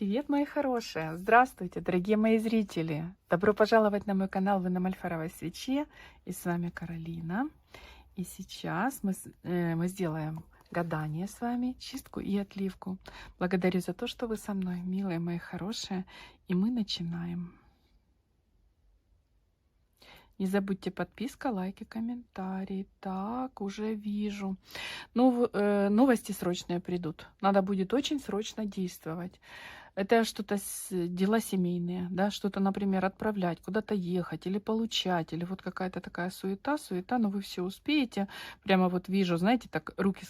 Привет, мои хорошие! Здравствуйте, дорогие мои зрители! Добро пожаловать на мой канал «Вы на Мальфаровой свече». И с вами Каролина. И сейчас мы сделаем гадание с вами, чистку и отливку. Благодарю за то, что вы со мной, милые мои хорошие. И мы начинаем. Не забудьте подписка, лайки, комментарии. Так, уже вижу. Новости срочные придут. Надо будет очень срочно действовать. Это что-то дела семейные, да, что-то, например, отправлять, куда-то ехать или получать, или вот какая-то такая суета, но вы все успеете. Прямо вот вижу, знаете, так руки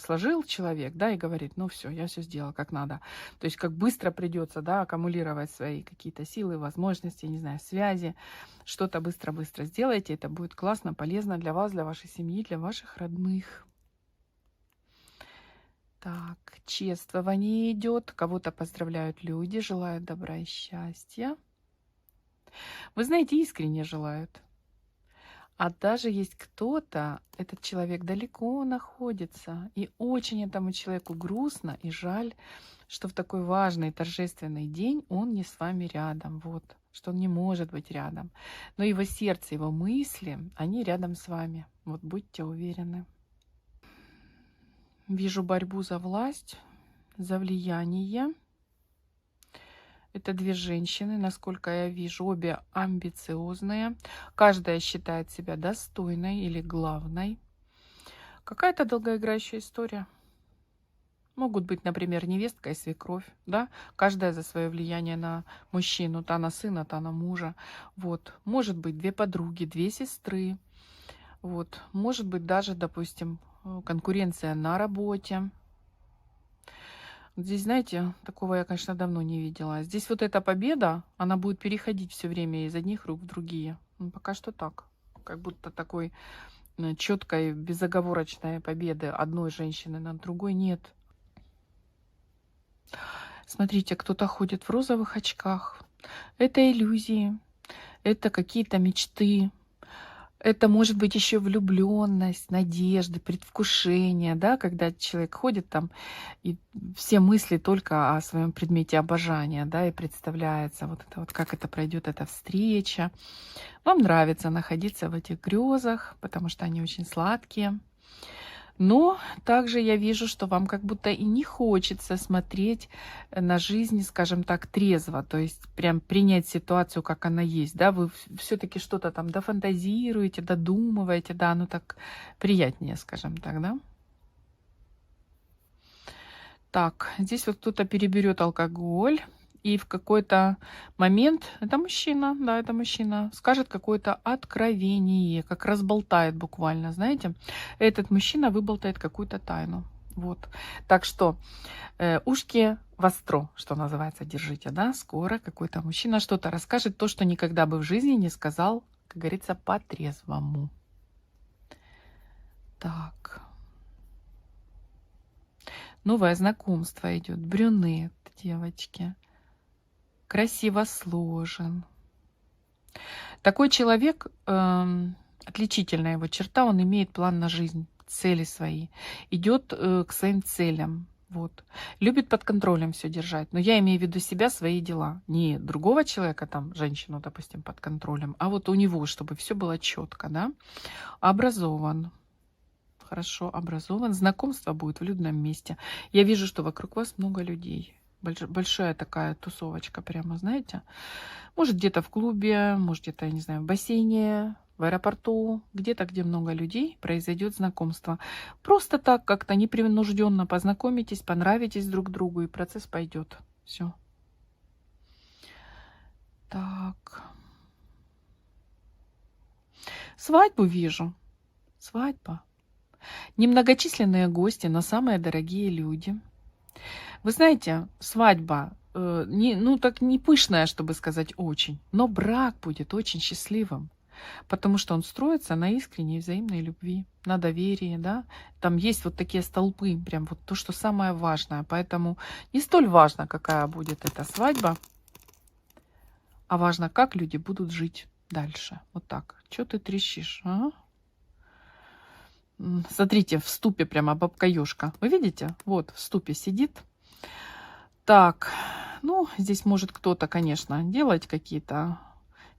сложил человек, да, и говорит, ну все, я все сделал как надо. То есть как быстро придется, да, аккумулировать свои какие-то силы, возможности, не знаю, связи. Что-то быстро-быстро сделайте, это будет классно, полезно для вас, для вашей семьи, для ваших родных. Так, чествование идет. Кого-то поздравляют люди, желают добра и счастья. Вы знаете, искренне желают. А даже есть кто-то, этот человек далеко находится, и очень этому человеку грустно и жаль, что в такой важный торжественный день он не с вами рядом, вот, что он не может быть рядом. Но его сердце, его мысли, они рядом с вами. Вот будьте уверены. Вижу борьбу за власть, за влияние. Это две женщины, насколько я вижу, обе амбициозные. Каждая считает себя достойной или главной. Какая-то долгоиграющая история. Могут быть, например, невестка и свекровь, да? Каждая за свое влияние на мужчину. Та на сына, та на мужа. Вот. Может быть, две подруги, две сестры. Вот. Может быть, даже, допустим, конкуренция на работе. Здесь, знаете, такого я, конечно, давно не видела. Здесь вот эта победа, она будет переходить все время из одних рук в другие. Ну, пока что так. Как будто такой четкой, безоговорочной победы одной женщины над другой нет. Смотрите, кто-то ходит в розовых очках. Это иллюзии, это какие-то мечты. Это может быть еще влюбленность, надежды, предвкушение, да, когда человек ходит там, и все мысли только о своем предмете обожания, да, и представляется вот это вот, как это пройдет эта встреча. Вам нравится находиться в этих грезах, потому что они очень сладкие. Но также я вижу, что вам как будто и не хочется смотреть на жизнь, скажем так, трезво, то есть прям принять ситуацию, как она есть, да, вы все-таки что-то там дофантазируете, додумываете, да, ну так приятнее, скажем так, да. Так, здесь вот кто-то переберет алкоголь, и в какой-то момент, это мужчина, да, это мужчина, скажет какое-то откровение, как разболтает буквально, знаете. Этот мужчина выболтает какую-то тайну. Вот. Так что ушки востро, что называется, держите, да. Скоро какой-то мужчина что-то расскажет, то, что никогда бы в жизни не сказал, как говорится, по-трезвому. Так. Новое знакомство идет. Брюнет, девочки. Красиво сложен. Такой человек, отличительная его черта, он имеет план на жизнь, цели свои, идет к своим целям. Вот. Любит под контролем все держать. Но я имею в виду себя, свои дела. Не другого человека, там, женщину, допустим, под контролем, а вот у него, чтобы все было четко, да. Образован. Хорошо образован. Знакомство будет в людном месте. Я вижу, что вокруг вас много людей. Большая такая тусовочка прямо, знаете. Может, где-то в клубе, может, где-то, я не знаю, в бассейне, в аэропорту. Где-то, где много людей, произойдет знакомство. Просто так, как-то непринужденно познакомитесь, понравитесь друг другу, и процесс пойдет. Все. Так. Свадьбу вижу. Свадьба. Немногочисленные гости, но самые дорогие люди. Вы знаете, свадьба, ну так не пышная, чтобы сказать очень, но брак будет очень счастливым, потому что он строится на искренней взаимной любви, на доверии, да. Там есть вот такие столпы, прям вот то, что самое важное. Поэтому не столь важно, какая будет эта свадьба, а важно, как люди будут жить дальше. Вот так. Что ты трещишь, а? Смотрите, в ступе прямо бабка-ёжка. Вы видите? Вот в ступе сидит. Так, Ну, здесь может кто-то, конечно, делать какие-то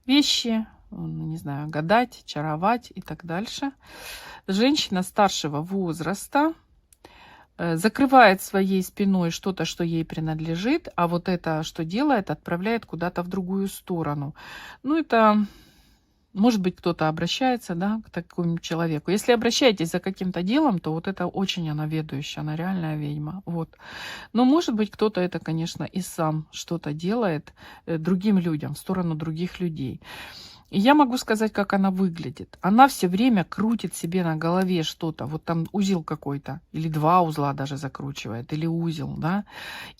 вещи, не знаю, гадать, чаровать и так дальше. Женщина старшего возраста закрывает своей спиной что-то, что ей принадлежит, а вот это, что делает, отправляет куда-то в другую сторону. Ну, это, может быть, кто-то обращается, да, к такому человеку. Если обращаетесь за каким-то делом, то вот это очень она ведущая, она реальная ведьма. Вот. Но, может быть, кто-то это, конечно, и сам что-то делает другим людям, в сторону других людей. И я могу сказать, как она выглядит. Она все время крутит себе на голове что-то. Вот там узел какой-то, или 2 узла даже закручивает, или узел, да.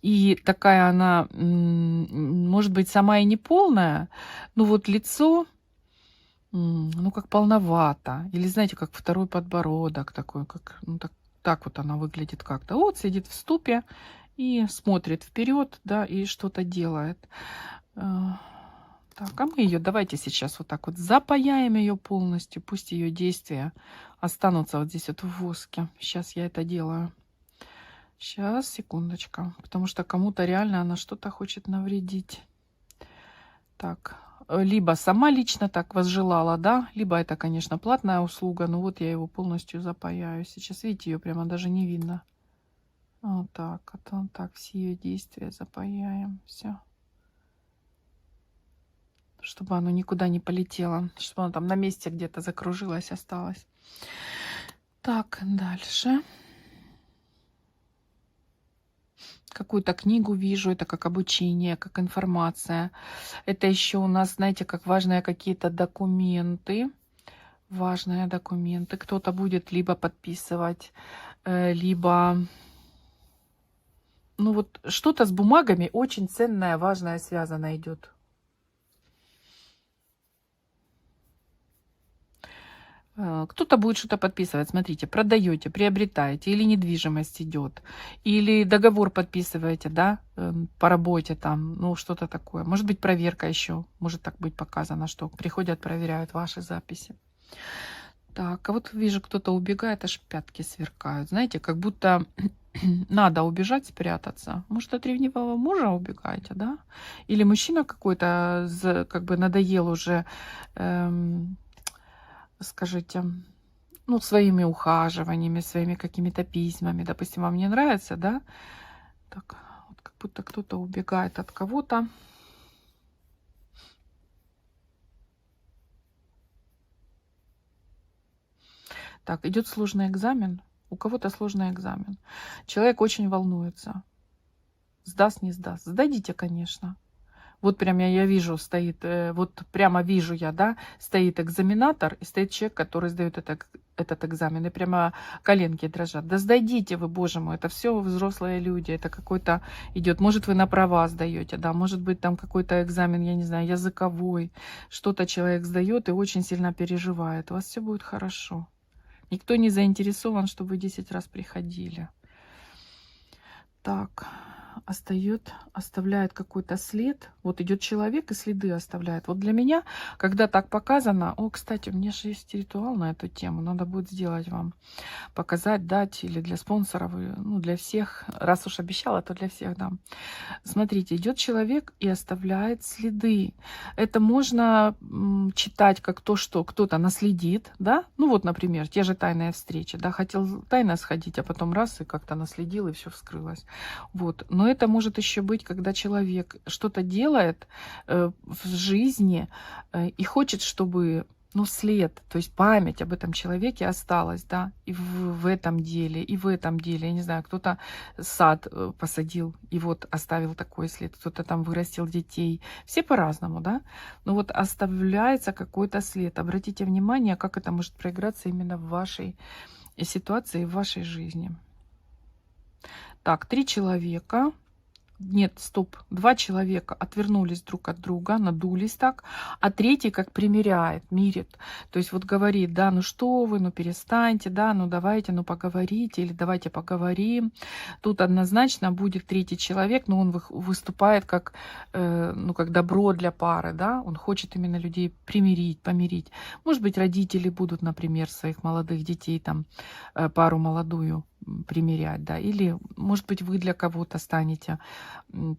И такая она, может быть, сама и не полная, но вот лицо, ну, как полновато. Или, знаете, как второй подбородок такой, как, ну, так вот она выглядит как-то. Вот сидит в ступе и смотрит вперед, да, и что-то делает. Так, а мы ее давайте сейчас вот так вот запаяем ее полностью. Пусть ее действия останутся вот здесь вот в воске. Сейчас я это делаю. Сейчас, секундочка. Потому что кому-то реально она что-то хочет навредить. Так, либо сама лично так возжелала, да, либо это, конечно, платная услуга. Но вот я его полностью запаяю. Сейчас, видите, ее прямо даже не видно. Вот так, вот так, все ее действия запаяем. Все. Чтобы оно никуда не полетело, чтобы оно там на месте где-то закружилось, осталось. Так, дальше. Какую-то книгу вижу, это как обучение, как информация. Это еще у нас, знаете, как важные какие-то документы. Важные документы. Кто-то будет либо подписывать, либо... Ну вот что-то с бумагами очень ценное, важное связано идет. Кто-то будет что-то подписывать. Смотрите, продаете, приобретаете, или недвижимость идет, или договор подписываете, да, по работе там, ну, что-то такое. Может быть, проверка еще, может так быть показано, что приходят, проверяют ваши записи. Так, а вот вижу, кто-то убегает, аж пятки сверкают. Знаете, как будто надо убежать, спрятаться. Может, от ревнивого мужа убегаете, да? Или мужчина какой-то, как бы надоел уже... скажите, ну, своими ухаживаниями, своими какими-то письмами. Допустим, вам не нравится, да? Так, вот как будто кто-то убегает от кого-то. Так, идет сложный экзамен. У кого-то сложный экзамен. Человек очень волнуется. Сдаст, не сдаст. Сдадите, конечно. Вот прям я вижу, стоит, вот прямо вижу я, да, стоит экзаменатор, и стоит человек, который сдает этот экзамен, и прямо коленки дрожат. Да сдадите вы, боже мой, это все взрослые люди, это какой-то идет, может, вы на права сдаете, да, может быть, там какой-то экзамен, я не знаю, языковой, что-то человек сдает и очень сильно переживает. У вас все будет хорошо. Никто не заинтересован, чтобы вы 10 раз приходили. Так, оставляет какой-то след. Вот идет человек и следы оставляет. Вот для меня, когда так показано... О, кстати, у меня же есть ритуал на эту тему. Надо будет сделать вам. Показать, дать или для спонсоров, ну, для всех. Раз уж обещала, то для всех дам. Смотрите, идет человек и оставляет следы. Это можно читать как то, что кто-то наследит, да? Ну вот, например, те же тайные встречи, да? Хотел тайно сходить, а потом раз и как-то наследил, и все вскрылось. Вот. Но это может еще быть, когда человек что-то делает в жизни и хочет, чтобы, ну, след, то есть память об этом человеке осталась, да, и в этом деле, и в этом деле. Я не знаю, кто-то сад посадил и вот оставил такой след, кто-то там вырастил детей. Все по-разному, да. Но вот оставляется какой-то след. Обратите внимание, как это может проиграться именно в вашей ситуации, в вашей жизни. Так, 3 человека. Нет, стоп. 2 человека отвернулись друг от друга, надулись так, а третий как примиряет, мирит. То есть вот говорит, да, ну что вы, ну перестаньте, да, ну давайте, ну поговорите, или давайте поговорим. Тут однозначно будет третий человек, но он выступает как, ну, как добро для пары, да, он хочет именно людей примирить, помирить. Может быть, родители будут, например, своих молодых детей, там, пару молодую примерять, да, или, может быть, вы для кого-то станете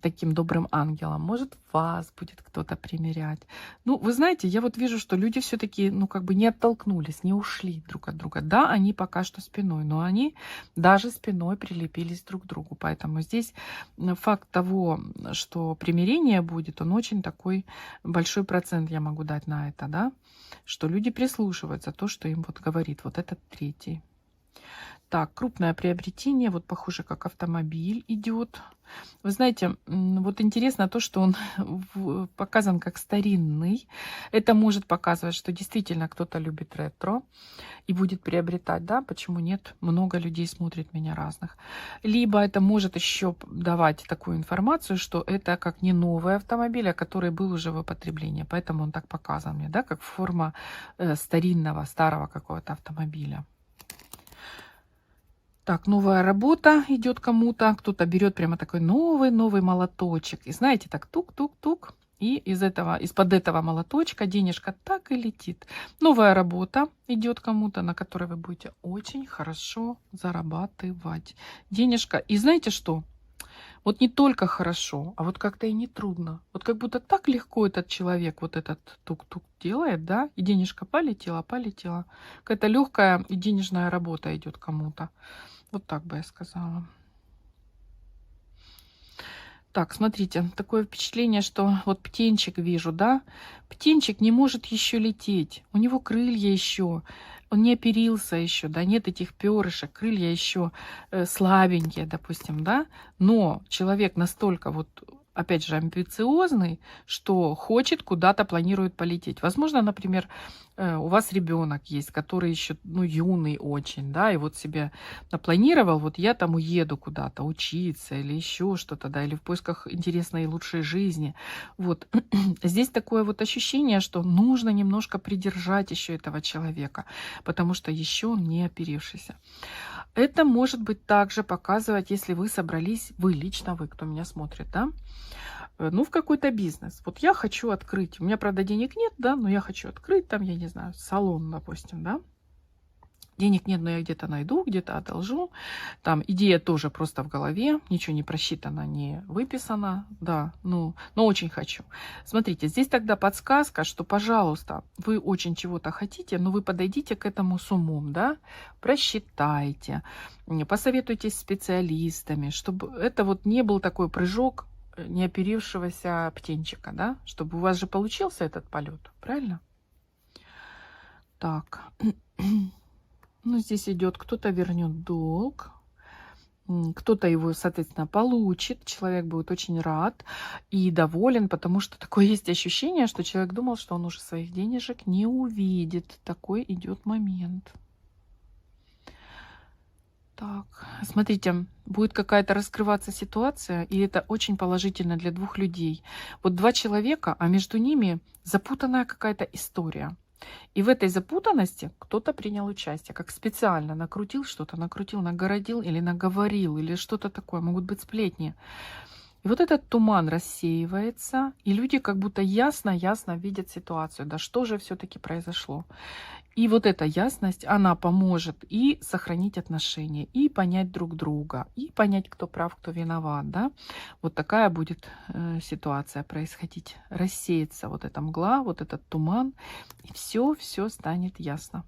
таким добрым ангелом, может, вас будет кто-то примерять. Ну, вы знаете, я вот вижу, что люди все-таки, ну, как бы не оттолкнулись, не ушли друг от друга. Да, они пока что спиной, но они даже спиной прилепились друг к другу. Поэтому здесь факт того, что примирение будет, он очень такой большой процент я могу дать на это, да, что люди прислушиваются, то, что им вот говорит вот этот третий. Так, крупное приобретение, вот похоже, как автомобиль идет. Вы знаете, вот интересно то, что он показан как старинный. Это может показывать, что действительно кто-то любит ретро и будет приобретать, да, почему нет? Много людей смотрит меня разных. Либо это может еще давать такую информацию, что это как не новый автомобиль, а который был уже в употреблении. Поэтому он так показан мне, да, как форма старинного, старого какого-то автомобиля. Так, новая работа идет кому-то. Кто-то берет прямо такой новый молоточек. И знаете, так тук-тук-тук. И из-под этого молоточка денежка так и летит. Новая работа идет кому-то, на которой вы будете очень хорошо зарабатывать. Денежка. И знаете что? Вот не только хорошо, а вот как-то и не трудно. Вот как будто так легко этот человек вот этот тук-тук делает, да, и денежка полетела. Какая-то легкая и денежная работа идет кому-то. Вот так бы я сказала. Так, смотрите, такое впечатление, что вот птенчик вижу, да? Птенчик не может еще лететь. У него крылья еще, он не оперился еще, да, нет этих перышек, крылья еще слабенькие, допустим, да? Но человек настолько вот, опять же, амбициозный, что хочет куда-то, планирует полететь. Возможно, например, у вас ребенок есть, который еще, ну, юный очень, да, и вот себе напланировал, вот я там уеду куда-то учиться или еще что-то, да, или в поисках интересной и лучшей жизни. Вот здесь такое вот ощущение, что нужно немножко придержать еще этого человека, потому что еще он не оперившийся. Это может быть также показывать, если вы собрались, вы лично, вы, кто меня смотрит, да, ну, в какой-то бизнес. Вот я хочу открыть, у меня, правда, денег нет, да, но я хочу открыть там, я не знаю, салон, допустим, да. Денег нет, но я где-то найду, где-то одолжу. Там идея тоже просто в голове, ничего не просчитано, не выписано, да, ну, но очень хочу. Смотрите, здесь тогда подсказка, что, пожалуйста, вы очень чего-то хотите, но вы подойдите к этому с умом, да, просчитайте, посоветуйтесь с специалистами, чтобы это вот не был такой прыжок неоперившегося птенчика, да, чтобы у вас же получился этот полет, правильно? Так. Ну, здесь идет, кто-то вернет долг, кто-то его, соответственно, получит. Человек будет очень рад и доволен, потому что такое есть ощущение, что человек думал, что он уже своих денежек не увидит. Такой идет момент. Так, смотрите, будет какая-то раскрываться ситуация, и это очень положительно для двух людей. Вот два человека, а между ними запутанная какая-то история. И в этой запутанности кто-то принял участие, как специально накрутил что-то, накрутил, нагородил или наговорил, или что-то такое, могут быть сплетни. И вот этот туман рассеивается, и люди как будто ясно-ясно видят ситуацию, да что же все-таки произошло. И вот эта ясность, она поможет и сохранить отношения, и понять друг друга, и понять, кто прав, кто виноват, да. Вот такая будет ситуация происходить. Рассеется вот эта мгла, вот этот туман, и все станет ясно.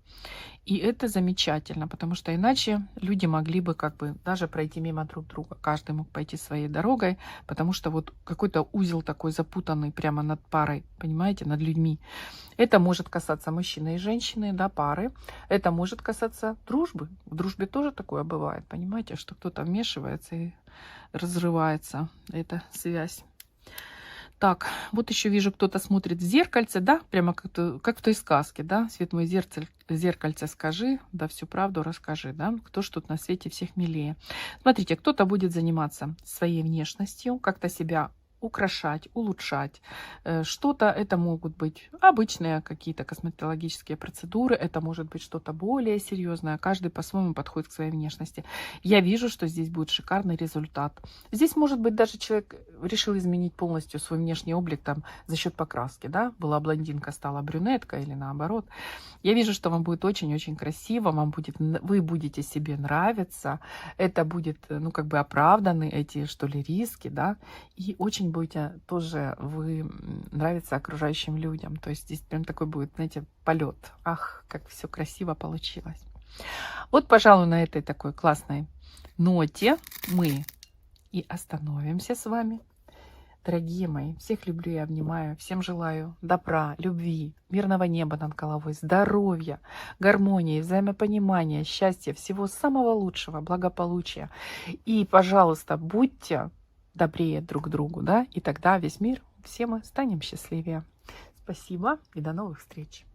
И это замечательно, потому что иначе люди могли бы как бы даже пройти мимо друг друга. Каждый мог пойти своей дорогой, потому что вот какой-то узел такой запутанный прямо над парой, понимаете, над людьми. Это может касаться мужчины и женщины, да, пары. Это может касаться дружбы. В дружбе тоже такое бывает, понимаете, что кто-то вмешивается и разрывается эта связь. Так, вот еще вижу, кто-то смотрит в зеркальце, да, прямо как в той сказке, да, свет мой зеркальце скажи, да всю правду расскажи, да, кто ж тут на свете всех милее. Смотрите, кто-то будет заниматься своей внешностью, как-то себя украшать, улучшать. Что-то это могут быть обычные какие-то косметологические процедуры, это может быть что-то более серьезное. Каждый по-своему подходит к своей внешности. Я вижу, что здесь будет шикарный результат. Здесь, может быть, даже человек решил изменить полностью свой внешний облик там, за счет покраски. Да? Была блондинка, стала брюнетка или наоборот. Я вижу, что вам будет очень-очень красиво, вы будете себе нравиться, это будет, ну, как бы оправданы эти, что ли, риски, да, и очень будете тоже вы нравиться окружающим людям. То есть здесь прям такой будет, знаете, полет. Ах, как все красиво получилось. Вот, пожалуй, на этой такой классной ноте мы и остановимся с вами. Дорогие мои, всех люблю и обнимаю. Всем желаю добра, любви, мирного неба над головой, здоровья, гармонии, взаимопонимания, счастья, всего самого лучшего, благополучия. И, пожалуйста, будьте добрее друг к другу, да, и тогда весь мир, все мы станем счастливее. Спасибо и до новых встреч.